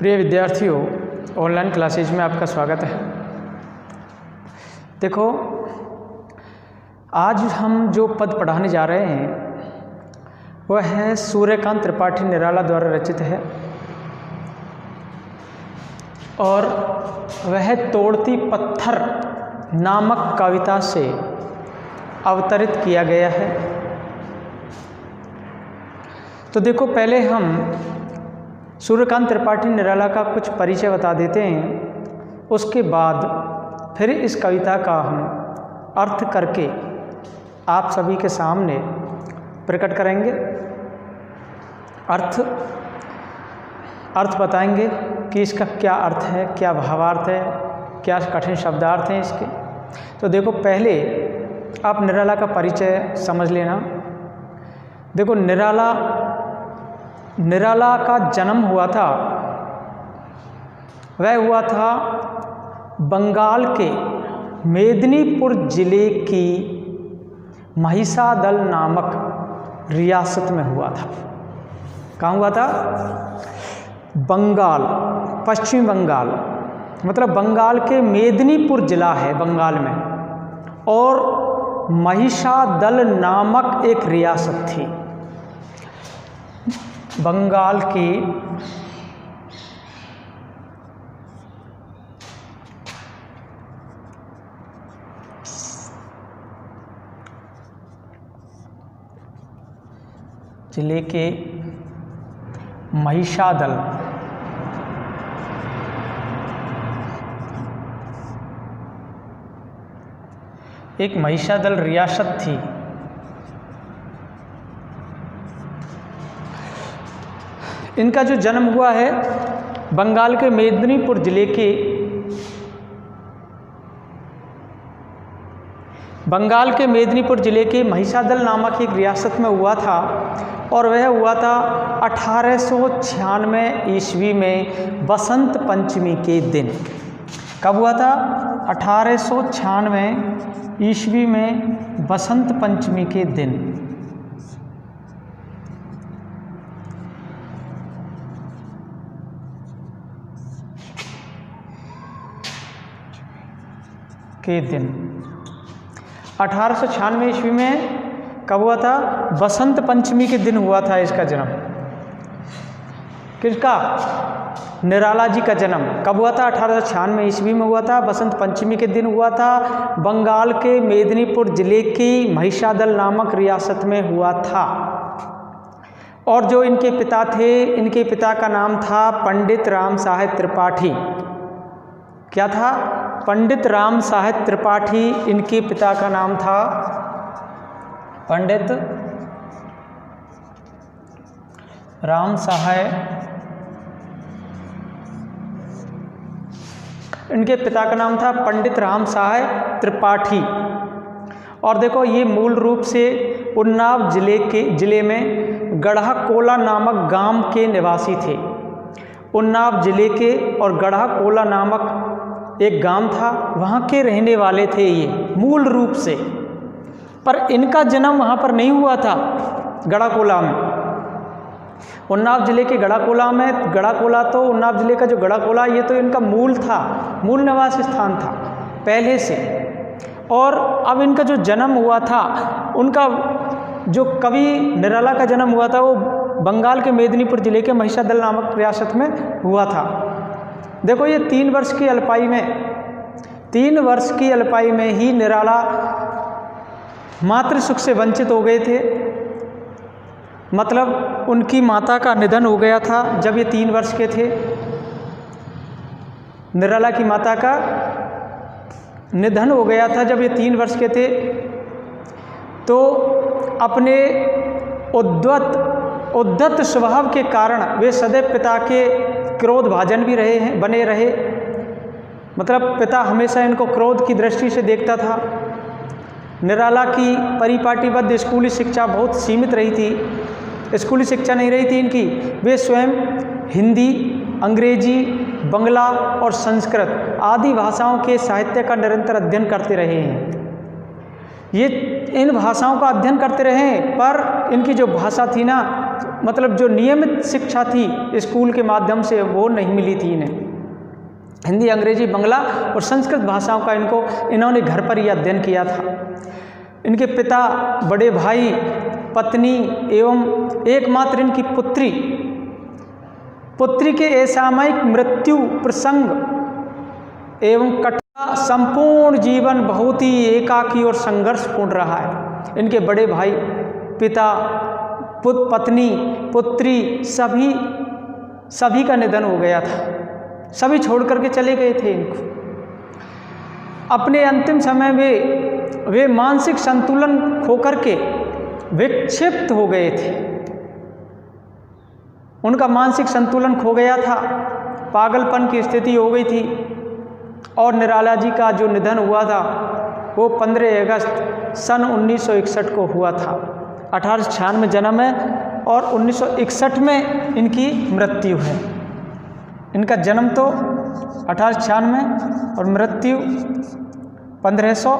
प्रिय विद्यार्थियों, online classes में आपका स्वागत है। देखो, आज हम जो पद पढ़ाने जा रहे हैं वह है सूर्यकांत त्रिपाठी निराला द्वारा रचित है और वह तोड़ती पत्थर नामक कविता से अवतरित किया गया है। तो देखो, पहले हम सूर्यकांत त्रिपाठी निराला का कुछ परिचय बता देते हैं, उसके बाद फिर इस कविता का हम अर्थ करके आप सभी के सामने प्रकट करेंगे। अर्थ बताएंगे कि इसका क्या अर्थ है, क्या भावार्थ है, क्या कठिन शब्दार्थ हैं इसके। तो देखो, पहले आप निराला का परिचय समझ लेना। देखो, निराला का जन्म हुआ था, वह हुआ था बंगाल के मेदिनीपुर जिले की महिषादल नामक रियासत में हुआ था। कहाँ हुआ था? बंगाल, पश्चिमी बंगाल, मतलब बंगाल के मेदिनीपुर जिला है बंगाल में, और महिषादल नामक एक रियासत थी बंगाल की। जिले के महिषादल एक महिषादल रियासत थी। इनका जो जन्म हुआ है बंगाल के मेदिनीपुर जिले के महिषादल नामक एक रियासत में हुआ था, और वह हुआ था 1896 ईस्वी में बसंत पंचमी के दिन। कब हुआ था? 1896 ईस्वी में बसंत पंचमी के दिन। के दिन 1896 ईस्वी में कब हुआ था? बसंत पंचमी के दिन हुआ था इसका जन्म। किसका? निराला जी का जन्म कब हुआ था? 1896 ईस्वी में हुआ था, बसंत पंचमी के दिन हुआ था, बंगाल के मेदिनीपुर जिले की महिषादल नामक रियासत में हुआ था। और जो इनके पिता थे, इनके पिता का नाम था पंडित राम साहेब त्रिपाठी। क्या था? पंडित राम साहेब त्रिपाठी इनके पिता का नाम था। पंडित राम साहेब, इनके पिता का नाम था पंडित राम साहेब त्रिपाठी। और देखो, ये मूल रूप से उन्नाव जिले में गढ़ा कोला नामक गांव के निवासी थे। उन्नाव जिले के और गढ़ा कोला नामक एक गांव था, वहाँ के रहने वाले थे ये मूल रूप से। पर इनका जन्म वहाँ पर नहीं हुआ था गढ़ाकोला में। उन्नाव जिले के गढ़ाकोला में, गढ़ाकोला तो उन्नाव जिले का जो गढ़ाकोला, ये तो इनका मूल था, मूल निवास स्थान था पहले से। और अब इनका जो जन्म हुआ था, उनका जो कवि निराला का जन्म हुआ था, वो बंगाल के मेदिनीपुर जिले के महिषादल नामक रियासत में हुआ था। देखो, ये 3 वर्ष की अल्पाई में ही निराला मातृ सुख से वंचित हो गए थे। मतलब उनकी माता का निधन हो गया था जब ये 3 वर्ष के थे। निराला की माता का निधन हो गया था जब ये 3 वर्ष के थे। तो अपने उद्धत स्वभाव के कारण वे सदैव पिता के क्रोध भाजन भी बने रहे। मतलब पिता हमेशा इनको क्रोध की दृष्टि से देखता था। निराला की परिपाटीबद्ध स्कूली शिक्षा बहुत सीमित रही थी। स्कूली शिक्षा नहीं रही थी इनकी। वे स्वयं हिंदी, अंग्रेजी, बंगला और संस्कृत आदि भाषाओं के साहित्य का निरंतर अध्ययन करते रहे हैं। ये इन भाषाओं का अध्ययन करते रहे, पर इनकी जो भाषा थी ना, मतलब जो नियमित शिक्षा थी स्कूल के माध्यम से, वो नहीं मिली थी इन्हें। हिंदी, अंग्रेजी, बांग्ला और संस्कृत भाषाओं का इन्होंने घर पर ही अध्ययन किया था। इनके पिता, बड़े भाई, पत्नी एवं एकमात्र इनकी पुत्री के असामयिक मृत्यु प्रसंग एवं कठिन संपूर्ण जीवन बहुत ही एकाकी और संघर्षपूर्ण रहा है। इनके बड़े भाई, पिता, पत्नी, पुत्री सभी का निधन हो गया था। सभी छोड़ करके चले गए थे इनको। अपने अंतिम समय में वे मानसिक संतुलन खोकर के विक्षिप्त हो गए थे। उनका मानसिक संतुलन खो गया था, पागलपन की स्थिति हो गई थी। और निराला जी का जो निधन हुआ था वो 15 अगस्त सन 1961 को हुआ था। 1896 में जन्म है और 1961 में इनकी मृत्यु है। इनका जन्म तो 1896 में और मृत्यु 1800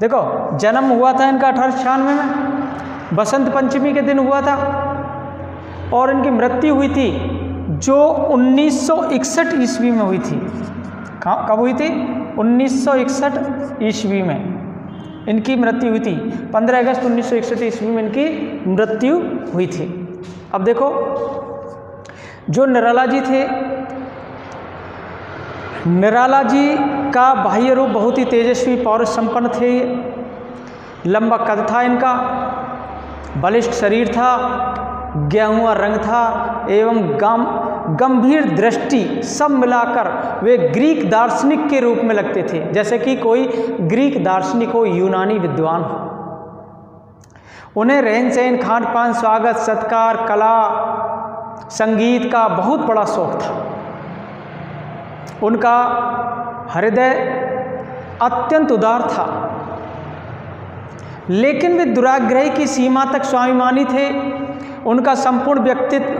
देखो, जन्म हुआ था इनका 1896 में, बसंत पंचमी के दिन हुआ था, और इनकी मृत्यु हुई थी जो 1961 ईस्वी में हुई थी। कब हुई थी? 1961 ईस्वी में इनकी मृत्यु हुई थी। 15 अगस्त 1961 ईस्वी में इनकी मृत्यु हुई थी। अब देखो, जो निराला जी थे, निराला जी का बाह्य रूप बहुत ही तेजस्वी पौरुष संपन्न थे। लंबा कद था इनका, बलिष्ठ शरीर था, गेहुआ रंग था एवं गंभीर दृष्टि, सब मिलाकर वे ग्रीक दार्शनिक के रूप में लगते थे, जैसे कि कोई ग्रीक दार्शनिक हो, यूनानी विद्वान हो। उन्हें रहन सहन, खान पान, स्वागत सत्कार, कला, संगीत का बहुत बड़ा शौक था। उनका हृदय अत्यंत उदार था, लेकिन वे दुराग्रही की सीमा तक स्वाभिमानी थे। उनका संपूर्ण व्यक्तित्व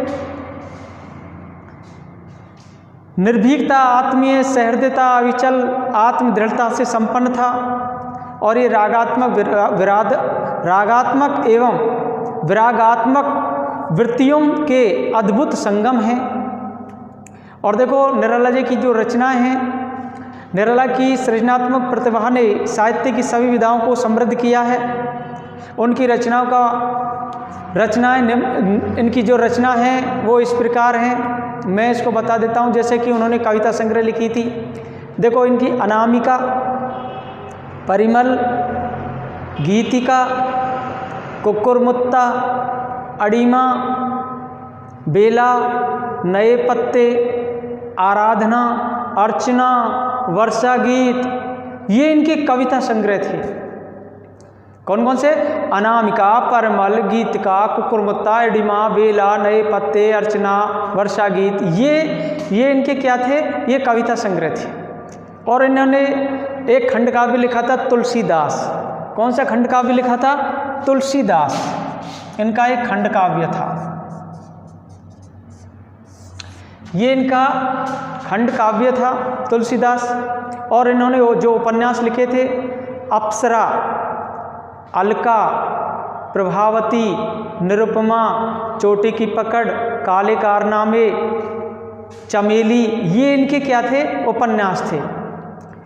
निर्भीकता, आत्मीय सहृदयता, अविचल आत्मदृढ़ता से संपन्न था। और ये रागात्मक एवं विरागात्मक वृत्तियों के अद्भुत संगम हैं। और देखो, निराला जी की जो रचनाएं हैं, निराला की सृजनात्मक प्रतिभा ने साहित्य की सभी विधाओं को समृद्ध किया है। उनकी इनकी जो रचना है वो इस प्रकार हैं, मैं इसको बता देता हूँ। जैसे कि उन्होंने कविता संग्रह लिखी थी। देखो, इनकी अनामिका, परिमल, गीतिका, कुक्कुरमुत्ता, अड़ीमा, बेला, नए पत्ते, आराधना, अर्चना, वर्षा गीत, ये इनके कविता संग्रह थे। कौन कौन से? अनामिका, परिमल, गीतिका, कुक्कुरमुत्ता, अड़ीमा, बेला, नए पत्ते, अर्चना, वर्षा गीत, ये इनके क्या थे? ये कविता संग्रह थे। और इन्होंने एक खंड काव्य लिखा था, तुलसीदास। कौन सा खंड काव्य लिखा था? तुलसीदास। इनका एक खंड काव्य था, ये इनका खंड काव्य था तुलसीदास। और इन्होंने जो उपन्यास लिखे थे, अप्सरा, अलका, प्रभावती, निरुपमा, चोटी की पकड़, काले कारनामे, चमेली, ये इनके क्या थे? उपन्यास थे।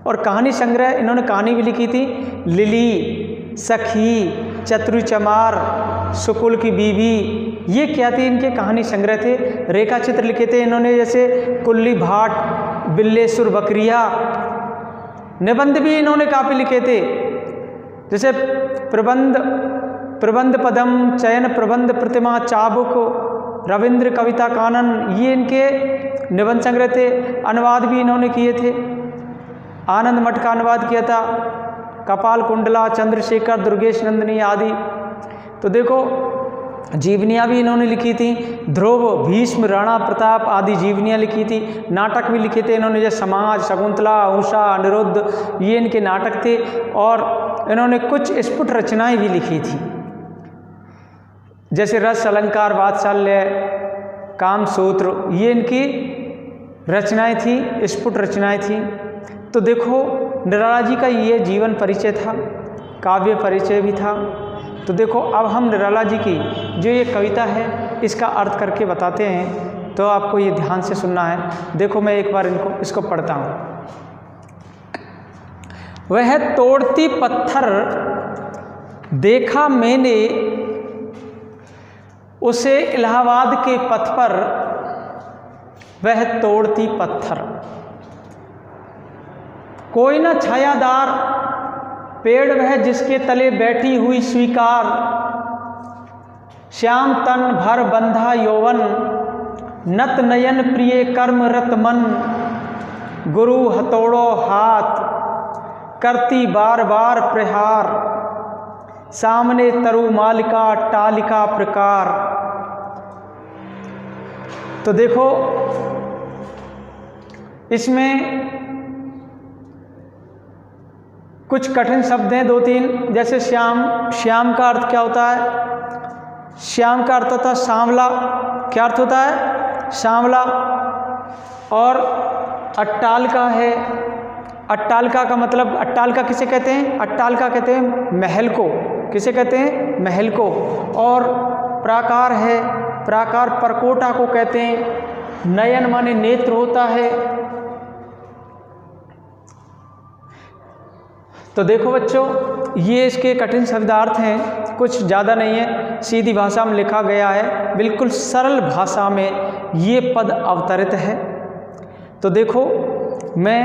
और कहानी संग्रह इन्होंने कहानी भी लिखी थी, लिली, सखी, चतुरचमार, सुकुल की बीवी, ये क्या थे? इनके कहानी संग्रह थे। रेखा चित्र लिखे थे इन्होंने, जैसे कुल्ली भाट, बिल्लेसुर बकरिया। निबंध भी इन्होंने काफी लिखे थे, जैसे प्रबंध पदम, चयन प्रबंध, प्रतिमा, चाबुक, रविंद्र कविता कानन, ये इनके निबंध संग्रह थे। अनुवाद भी इन्होंने किए थे। आनंद मठ का अनुवाद किया था, कपाल कुंडला, चंद्रशेखर, दुर्गेश नंदिनी आदि। तो देखो, जीवनियाँ भी इन्होंने लिखी थी, ध्रुव, भीष्म, राणा प्रताप आदि जीवनियाँ लिखी थी। नाटक भी लिखे थे इन्होंने, जैसे समाज, शकुंतला, उषा, अनिरुद्ध, ये इनके नाटक थे। और इन्होंने कुछ स्फुट रचनाएं भी लिखी थी, जैसे रस अलंकार, वात्सल्य, कामसूत्र, ये इनकी रचनाएं थी, स्फुट रचनाएं थी। तो देखो, निराला जी का ये जीवन परिचय था, काव्य परिचय भी था। तो देखो अब हम निराला जी की जो ये कविता है इसका अर्थ करके बताते हैं, तो आपको ये ध्यान से सुनना है। देखो मैं एक बार इसको पढ़ता हूँ। वह तोड़ती पत्थर देखा मैंने उसे इलाहाबाद के पथ पर, वह तोड़ती पत्थर। कोई न छायादार पेड़ वह जिसके तले बैठी हुई स्वीकार, श्याम तन भर बंधा यौवन, नत नयन प्रिय कर्मरत मन, गुरु हथौड़ो हाथ करती बार बार प्रहार, सामने तरु मालिका टालिका प्रकार। तो देखो इसमें कुछ कठिन शब्द हैं 2-3, जैसे श्याम। श्याम का अर्थ क्या होता है? श्याम का अर्थ होता है सांवला। क्या अर्थ होता है? सांवला। और अट्टालिका है। अट्टालिका का मतलब, अट्टालिका किसे कहते हैं? अट्टालिका कहते हैं महल को। किसे कहते हैं? महल को। और प्राकार है, प्राकार परकोटा को कहते हैं। नयन माने नेत्र होता है। तो देखो बच्चों, ये इसके कठिन शब्दार्थ हैं, कुछ ज़्यादा नहीं है, सीधी भाषा में लिखा गया है, बिल्कुल सरल भाषा में ये पद अवतरित है। तो देखो मैं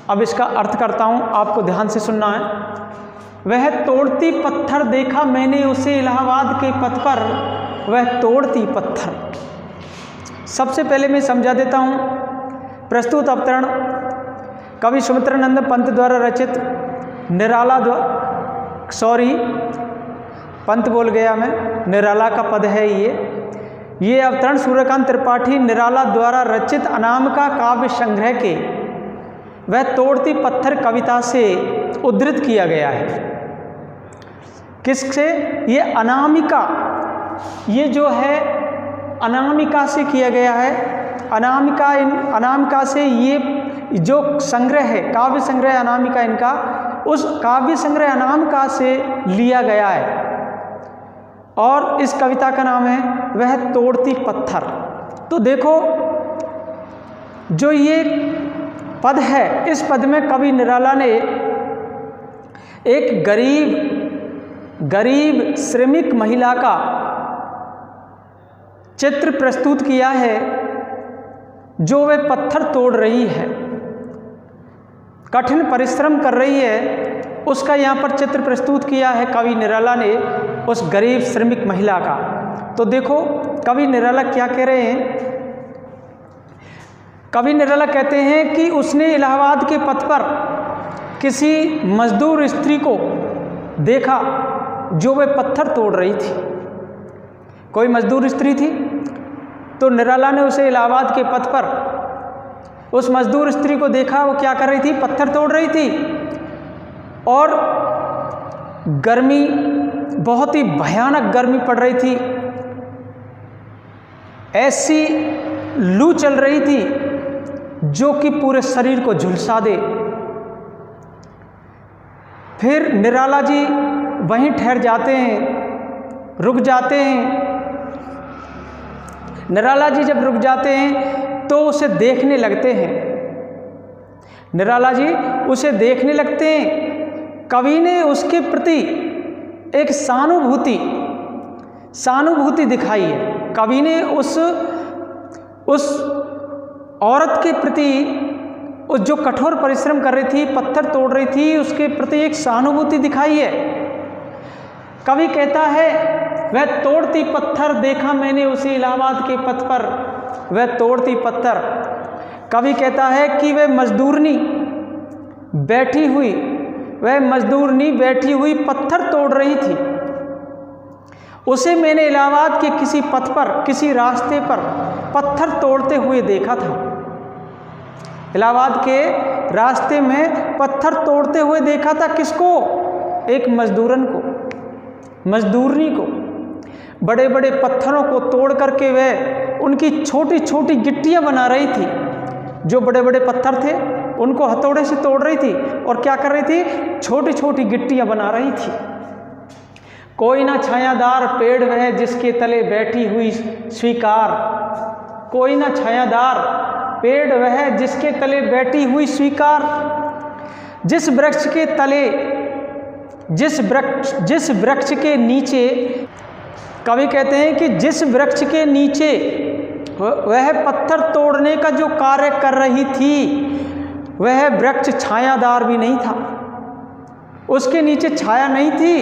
अब इसका अर्थ करता हूँ, आपको ध्यान से सुनना है। वह तोड़ती पत्थर देखा मैंने उसे इलाहाबाद के पथ पर, वह तोड़ती पत्थर। सबसे पहले मैं समझा देता हूँ। प्रस्तुत अवतरण कवि सुमित्रानंद पंत द्वारा रचित निराला पंत बोल गया मैं, निराला का पद है ये अवतरण सूर्यकांत त्रिपाठी निराला द्वारा रचित अनामिका काव्य संग्रह के वह तोड़ती पत्थर कविता से उद्धृत किया गया है। किससे? ये अनामिका, ये जो है अनामिका से किया गया है। अनामिका से ये जो संग्रह है, काव्य संग्रह अनामिका इनका, उस काव्य संग्रह अनामिका से लिया गया है। और इस कविता का नाम है वह तोड़ती पत्थर। तो देखो जो ये पद है, इस पद में कवि निराला ने एक गरीब श्रमिक महिला का चित्र प्रस्तुत किया है, जो वे पत्थर तोड़ रही है, कठिन परिश्रम कर रही है, उसका यहाँ पर चित्र प्रस्तुत किया है कवि निराला ने, उस गरीब श्रमिक महिला का। तो देखो कवि निराला क्या कह रहे हैं। कवि निराला कहते हैं कि उसने इलाहाबाद के पथ पर किसी मजदूर स्त्री को देखा जो वे पत्थर तोड़ रही थी। कोई मजदूर स्त्री थी, तो निराला ने उसे इलाहाबाद के पथ पर उस मजदूर स्त्री को देखा, वो क्या कर रही थी? पत्थर तोड़ रही थी। और गर्मी, बहुत ही भयानक गर्मी पड़ रही थी, ऐसी लू चल रही थी जो कि पूरे शरीर को झुलसा दे। फिर निराला जी वहीं ठहर जाते हैं, रुक जाते हैं। निराला जी जब रुक जाते हैं तो उसे देखने लगते हैं। निराला जी उसे देखने लगते हैं। कवि ने उसके प्रति एक सहानुभूति दिखाई है। कवि ने उस औरत के प्रति, उस जो कठोर परिश्रम कर रही थी, पत्थर तोड़ रही थी, उसके प्रति एक सहानुभूति दिखाई है। कवि कहता है वह तोड़ती पत्थर देखा मैंने उसे इलाहाबाद के पथ पर, वह तोड़ती पत्थर। कवि कहता है कि वह मजदूरनी बैठी हुई पत्थर तोड़ रही थी। उसे मैंने इलाहाबाद के किसी पथ पर, किसी रास्ते पर पत्थर तोड़ते हुए देखा था। इलाहाबाद के रास्ते में पत्थर तोड़ते हुए देखा था। किसको? एक मजदूरनी को। बड़े बड़े पत्थरों को तोड़ करके वह उनकी छोटी छोटी गिट्टियां बना रही थी। जो बड़े बड़े पत्थर थे उनको हथौड़े से तोड़ रही थी और क्या कर रही थी, छोटी छोटी गिट्टियां बना रही थी। कोई ना छायादार पेड़ वह जिसके तले बैठी हुई स्वीकार, कोई ना छायादार पेड़ वह जिसके तले बैठी हुई स्वीकार, जिस वृक्ष के तले, जिस वृक्ष के नीचे, कवि कहते हैं कि जिस वृक्ष के नीचे वह पत्थर तोड़ने का जो कार्य कर रही थी वह वृक्ष छायादार भी नहीं था, उसके नीचे छाया नहीं थी,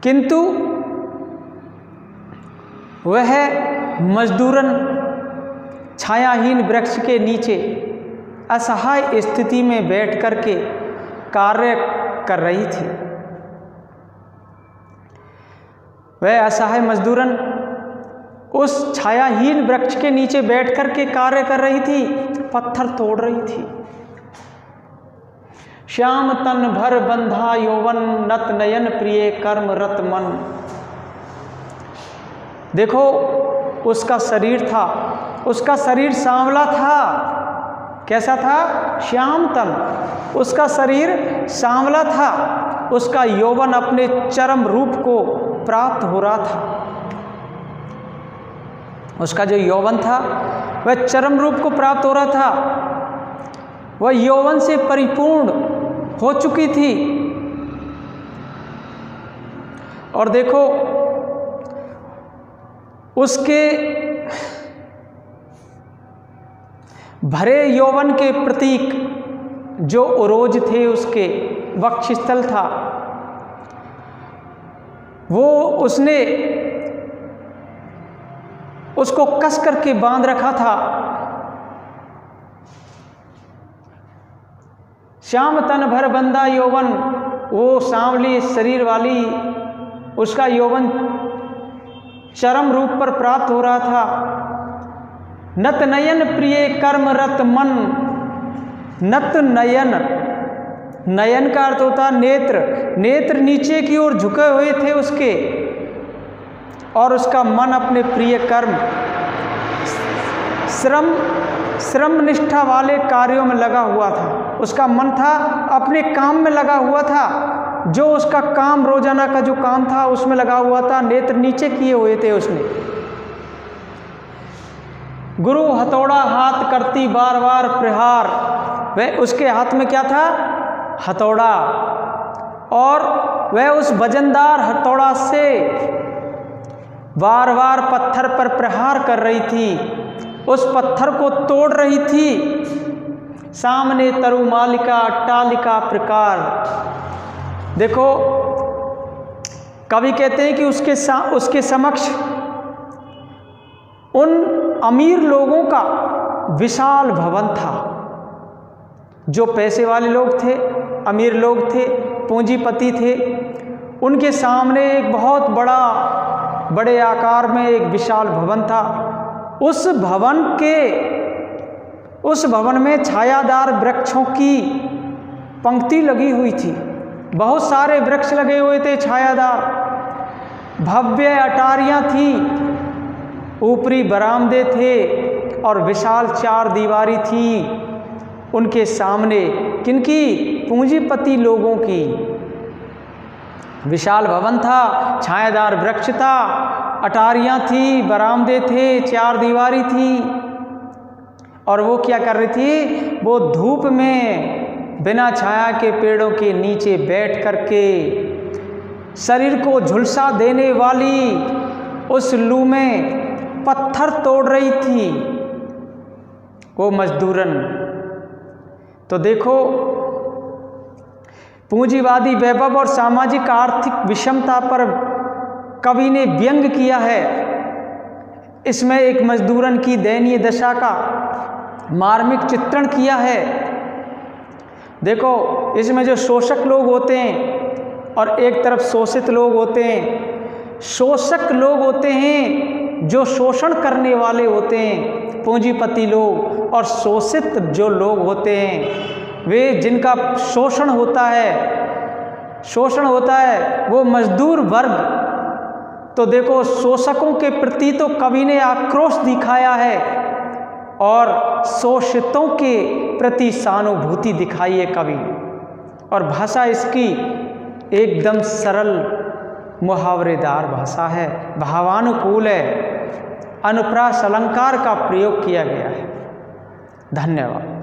किंतु वह मजदूरन छायाहीन वृक्ष के नीचे असहाय स्थिति में बैठ करके कार्य कर रही थी। वह असहाय मजदूरन उस छायाहीन वृक्ष के नीचे बैठ करके कार्य कर रही थी, पत्थर तोड़ रही थी। श्याम तन भर बंधा यौवन, नत नयन प्रिय कर्म रत मन। देखो उसका शरीर था, उसका शरीर सांवला था। कैसा था? श्याम तन, उसका शरीर सांवला था, उसका यौवन अपने चरम रूप को प्राप्त हो रहा था। उसका जो यौवन था वह चरम रूप को प्राप्त हो रहा था, वह यौवन से परिपूर्ण हो चुकी थी। और देखो उसके भरे यौवन के प्रतीक जो उरोज थे, उसके वक्षस्थल था, वो उसने उसको कस करके बांध रखा था। श्याम तन भर बंधा यौवन, वो सांवली शरीर वाली, उसका यौवन चरम रूप पर प्राप्त हो रहा था। नत नयन प्रिय कर्म रत मन। नत नयन, नयन का अर्थ होता नेत्र, नेत्र नीचे की ओर झुके हुए थे उसके, और उसका मन अपने प्रिय कर्म, श्रम निष्ठा वाले कार्यों में लगा हुआ था। उसका मन था अपने काम में लगा हुआ था, जो उसका काम रोजाना का जो काम था उसमें लगा हुआ था, नेत्र नीचे किए हुए थे उसने। गुरु हथौड़ा हाथ करती बार बार प्रहार, वह उसके हाथ में क्या था? हथौड़ा, और वह उस वजनदार हथौड़ा से बार बार पत्थर पर प्रहार कर रही थी, उस पत्थर को तोड़ रही थी। सामने तरुमालिका अट्टालिका प्रकार। देखो कवि कहते हैं कि उसके समक्ष उन अमीर लोगों का विशाल भवन था, जो पैसे वाले लोग थे, अमीर लोग थे, पूंजीपति थे। उनके सामने एक बहुत बड़े आकार में एक विशाल भवन था। उस भवन में छायादार वृक्षों की पंक्ति लगी हुई थी, बहुत सारे वृक्ष लगे हुए थे छायादार। भव्य अटारियां थी, ऊपरी बरामदे थे, और विशाल चार दीवारी थी उनके सामने। किनकी? पूंजीपति लोगों की। विशाल भवन था, छायादार वृक्ष था, अटारियां थी, बरामदे थे, चार दीवारी थी। और वो क्या कर रही थी? वो धूप में बिना छाया के पेड़ों के नीचे बैठ करके शरीर को झुलसा देने वाली उस लू में पत्थर तोड़ रही थी वो मजदूरन। तो देखो पूंजीवादी वैभव और सामाजिक आर्थिक विषमता पर कवि ने व्यंग किया है। इसमें एक मजदूरन की दयनीय दशा का मार्मिक चित्रण किया है। देखो इसमें जो शोषक लोग होते हैं और एक तरफ शोषित लोग होते हैं। शोषक लोग होते हैं जो शोषण करने वाले होते हैं, पूंजीपति लोग, और शोषित जो लोग होते हैं वे जिनका शोषण होता है वो मजदूर वर्ग। तो देखो शोषकों के प्रति तो कवि ने आक्रोश दिखाया है और शोषितों के प्रति सहानुभूति दिखाई है कवि ने। और भाषा इसकी एकदम सरल मुहावरेदार भाषा है, भावानुकूल है, अनुप्रास अलंकार का प्रयोग किया गया है। धन्यवाद।